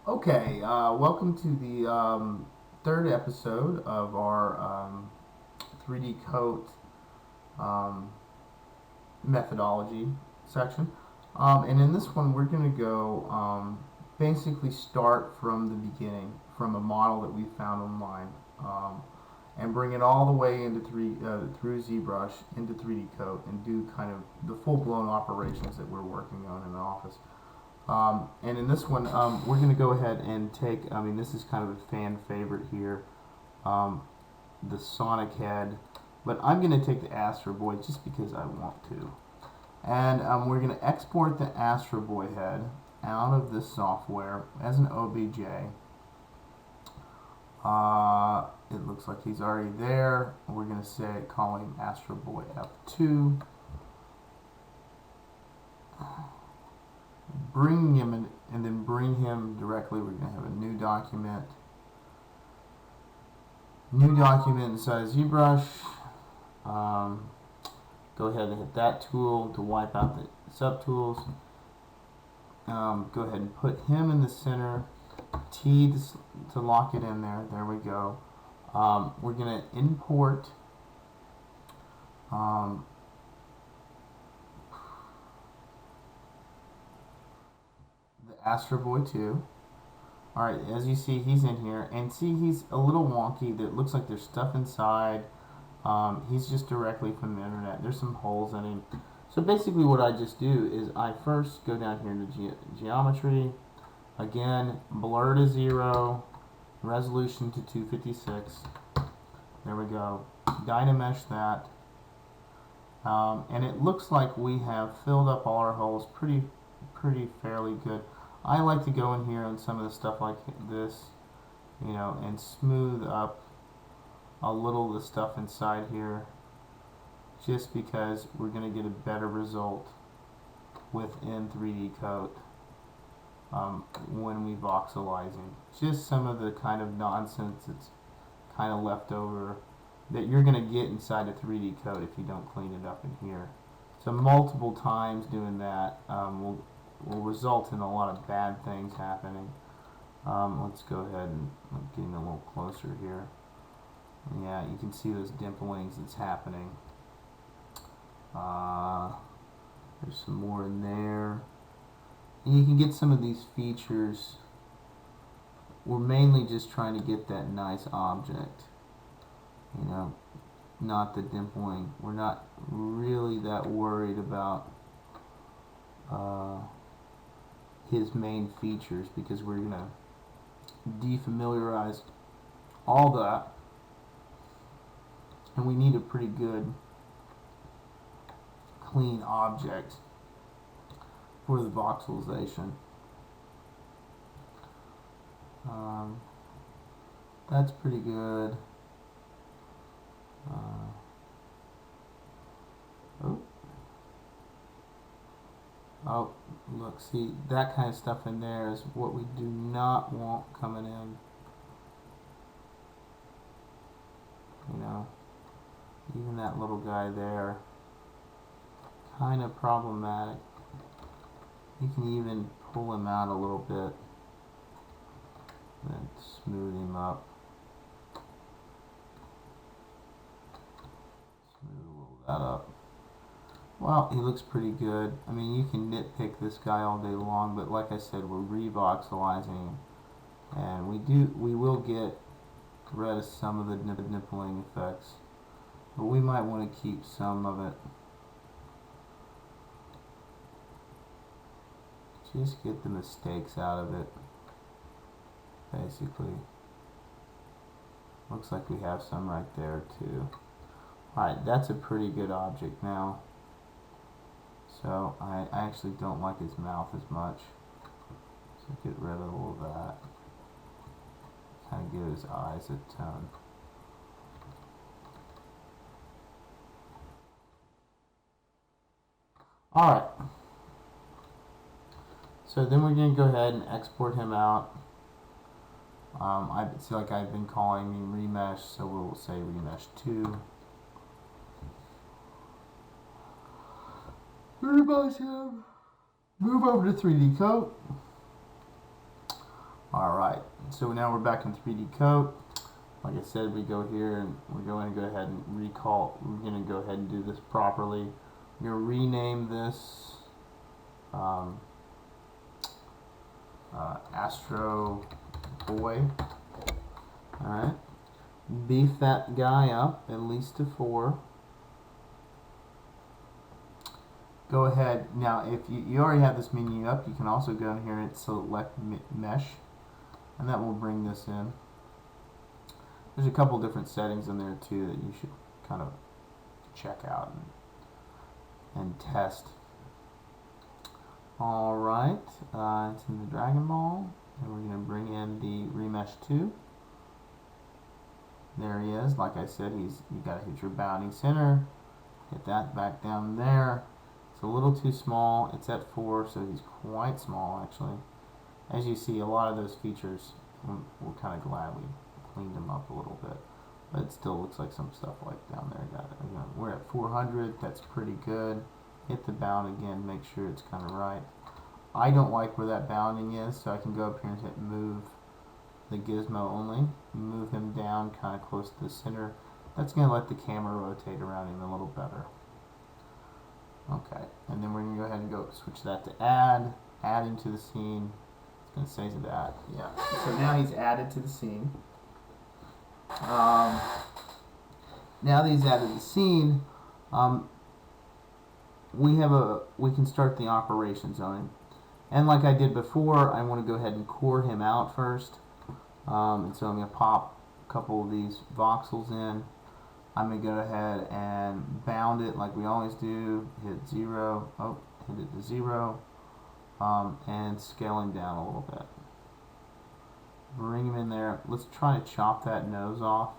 Okay, welcome to the third episode of our 3D Coat um, methodology section. And in this one, we're going to go basically start from the beginning, from a model that we found online, and bring it all the way into through ZBrush into 3D Coat and do kind of the full-blown operations that we're working on in the office. And in this one, we're going to go ahead and take, this is kind of a fan favorite here, the Sonic head, but I'm going to take the Astro Boy just because I want to. And we're going to export the Astro Boy head out of this software as an OBJ. It looks like he's already there. We're going to call him Astro Boy F2. Bring him in, and then bring him directly. We're going to have a new document. New document inside ZBrush. Go ahead and hit that tool to wipe out the subtools. Go ahead and put him in the center. T to lock it in there. There we go. We're going to import the Astro Boy 2. Alright, as you see, he's in here. And see, he's a little wonky. That looks like there's stuff inside. He's just directly from the internet. There's some holes in him. So basically what I just do is I first go down here to geometry. Again, blur to 0. Resolution to 256. There we go. Dynamesh that. And it looks like we have filled up all our holes pretty fairly good. I like to go in here on some of the stuff like this, and smooth up a little of the stuff inside here, just because we're going to get a better result within 3D Coat when we voxelizing. Just some of the kind of nonsense that's kind of left over that you're going to get inside a 3D Coat if you don't clean it up in here. So multiple times doing that will result in a lot of bad things happening. Let's go ahead and get a little closer here. Yeah, you can see those dimplings that's happening. There's some more in there. And you can get some of these features. We're mainly just trying to get that nice object. Not the dimpling. We're not really that worried about his main features because we're going to defamiliarize all that. And we need a pretty good clean object for the voxelization. That's pretty good. Oh, look, see, that kind of stuff in there is what we do not want coming in. Even that little guy there, kind of problematic. You can even pull him out a little bit and smooth him up. Smooth a little that up. Well, he looks pretty good. I mean, you can nitpick this guy all day long, but like I said, we're revoxelizing, and we will get rid of some of the nippling effects, but we might want to keep some of it. Just get the mistakes out of it, basically. Looks like we have some right there too. Alright, that's a pretty good object now. So I actually don't like his mouth as much. So get rid of all of that. Kind of give his eyes a tone. Alright. So then we're going to go ahead and export him out. It's like I've been calling him remesh, so we'll say remesh 2. Move over to 3D Coat. Alright, so now we're back in 3D Coat. Like I said, we go here and we're going to go ahead and recall. We're going to go ahead and do this properly. We're going to rename this Astro Boy. Alright, beef that guy up at least to 4. Go ahead, now if you already have this menu up, you can also go in here and select mesh, and that will bring this in. There's a couple different settings in there too that you should kind of check out and test. Alright, it's in the Dragon Ball, and we're going to bring in the Remesh 2. There he is. Like I said, you got to hit your bounding center, hit that back down there. It's a little too small. It's at 4, so he's quite small actually. As you see, a lot of those features, we're kind of glad we cleaned them up a little bit, but it still looks like some stuff like down there. We're at 400. That's pretty good. Hit the bound again, make sure it's kind of right. I don't like where that bounding is, so I can go up here and hit move the gizmo only. Move him down kind of close to the center. That's going to let the camera rotate around him a little better. Okay, and then we're going to go ahead and go switch that to add into the scene. It's going to say that, yeah. So now he's added to the scene. Now that he's added to the scene, we can start the operations on him. And like I did before, I want to go ahead and core him out first. And so I'm going to pop a couple of these voxels in. I'm going to go ahead and bound it like we always do. Hit 0. Oh, hit it to 0. And scale him down a little bit. Bring him in there. Let's try to chop that nose off.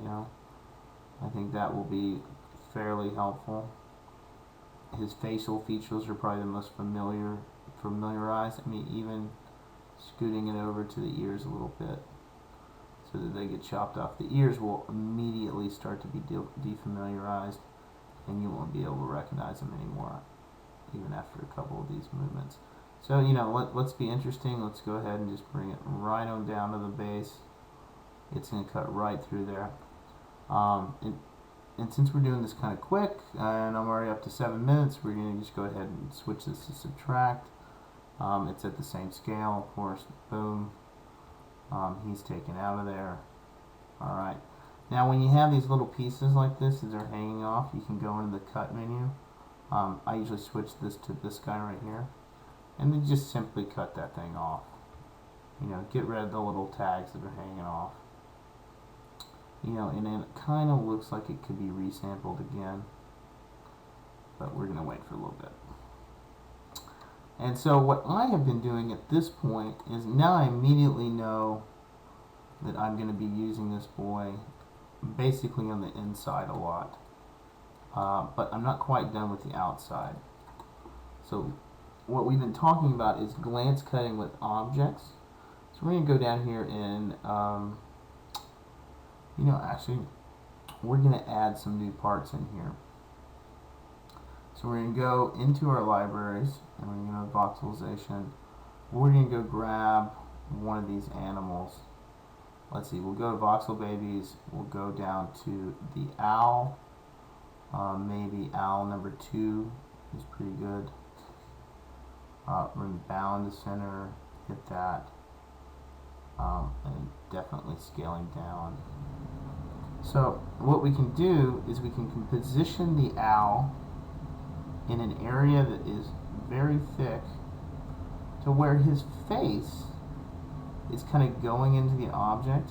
I think that will be fairly helpful. His facial features are probably the most familiarized. I mean, even scooting it over to the ears a little bit so that they get chopped off. The ears will immediately start to be defamiliarized, and you won't be able to recognize them anymore, even after a couple of these movements. So, let's be interesting. Let's go ahead and just bring it right on down to the base. It's going to cut right through there. And since we're doing this kind of quick, and I'm already up to 7 minutes, we're going to just go ahead and switch this to subtract. It's at the same scale, of course. Boom. He's taken out of there. Alright. Now when you have these little pieces like this as they're hanging off, you can go into the cut menu. I usually switch this to this guy right here. And then just simply cut that thing off. Get rid of the little tags that are hanging off. And then it kind of looks like it could be resampled again. But we're going to wait for a little bit. And so what I have been doing at this point is now I immediately know that I'm going to be using this boy basically on the inside a lot. But I'm not quite done with the outside. So what we've been talking about is glance cutting with objects. So we're going to go down here and, actually, we're going to add some new parts in here. So we're going to go into our libraries, and we're going to go to voxelization. We're going to go grab one of these animals. Let's see, we'll go to voxel babies. We'll go down to the owl. Maybe owl number 2 is pretty good. We're going to bound the center, hit that, and definitely scaling down. So what we can do is we can position the owl in an area that is very thick to where his face is kind of going into the object,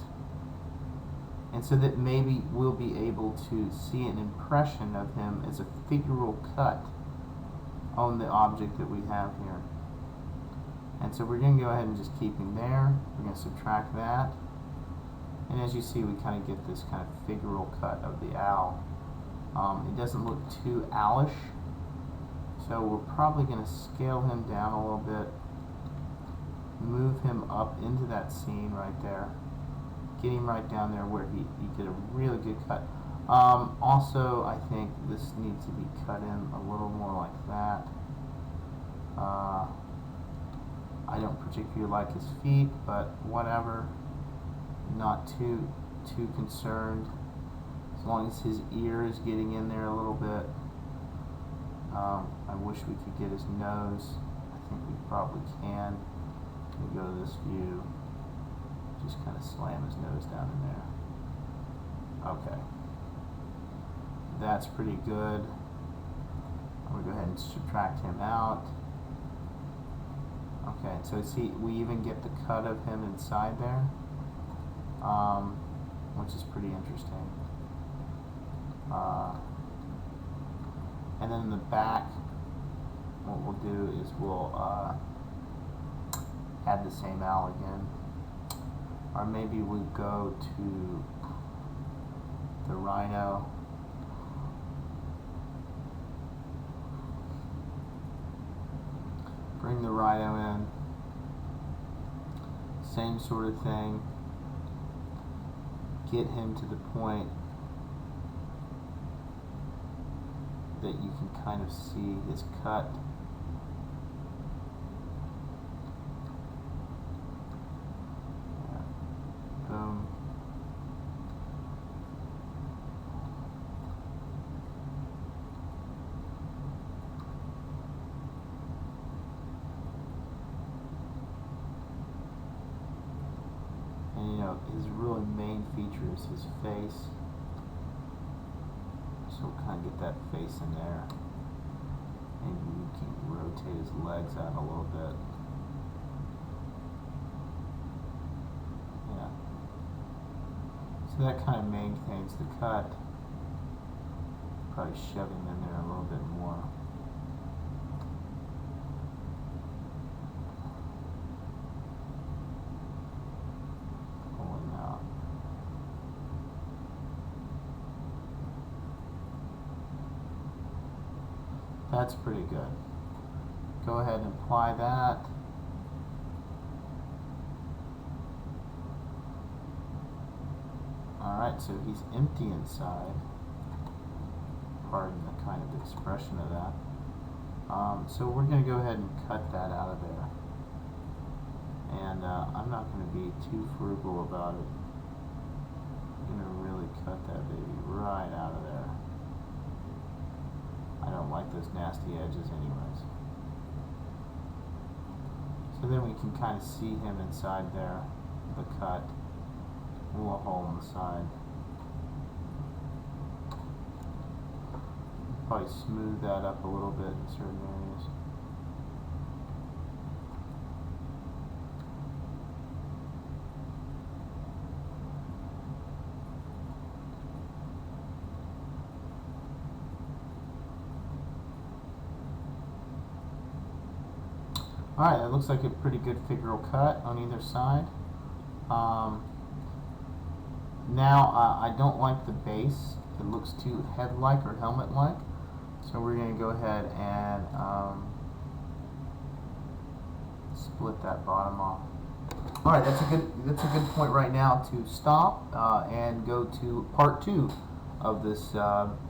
and so that maybe we'll be able to see an impression of him as a figural cut on the object that we have here. And so we're going to go ahead and just keep him there. We're going to subtract that, and as you see, we kind of get this kind of figural cut of the owl. It doesn't look too owlish, so we're probably going to scale him down a little bit, move him up into that scene right there, get him right down there where you get a really good cut. Also, I think this needs to be cut in a little more like that. I don't particularly like his feet, but whatever. Not too concerned. As long as his ear is getting in there a little bit. I wish we could get his nose. I think we probably can. We go to this view. Just kind of slam his nose down in there. Okay. That's pretty good. I'm going to go ahead and subtract him out. Okay, so see, we even get the cut of him inside there, which is pretty interesting. And then in the back, what we'll do is we'll add the same owl again. Or maybe we go to the rhino. Bring the rhino in. Same sort of thing. Get him to the point that you can kind of see his cut. Boom. And you know, his really main feature is his face. So we'll kind of get that face in there. Maybe we can rotate his legs out a little bit. Yeah. So that kind of maintains the cut. Probably shove him in there a little bit more. Pull him out. That's pretty good. Go ahead and apply that. Alright, so he's empty inside. Pardon the kind of expression of that. So we're going to go ahead and cut that out of there. And I'm not going to be too frugal about it. I'm going to really cut that baby right out of there. I don't like those nasty edges anyways. So then we can kind of see him inside there, the cut, a little hole in the side. Probably smooth that up a little bit in certain areas. Alright, that looks like a pretty good figural cut on either side. Now, I don't like the base. It looks too head-like or helmet-like. So we're going to go ahead and split that bottom off. Alright, that's a good point right now to stop and go to part 2 of this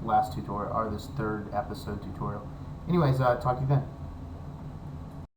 last tutorial, or this third episode tutorial. Anyways, talk to you then.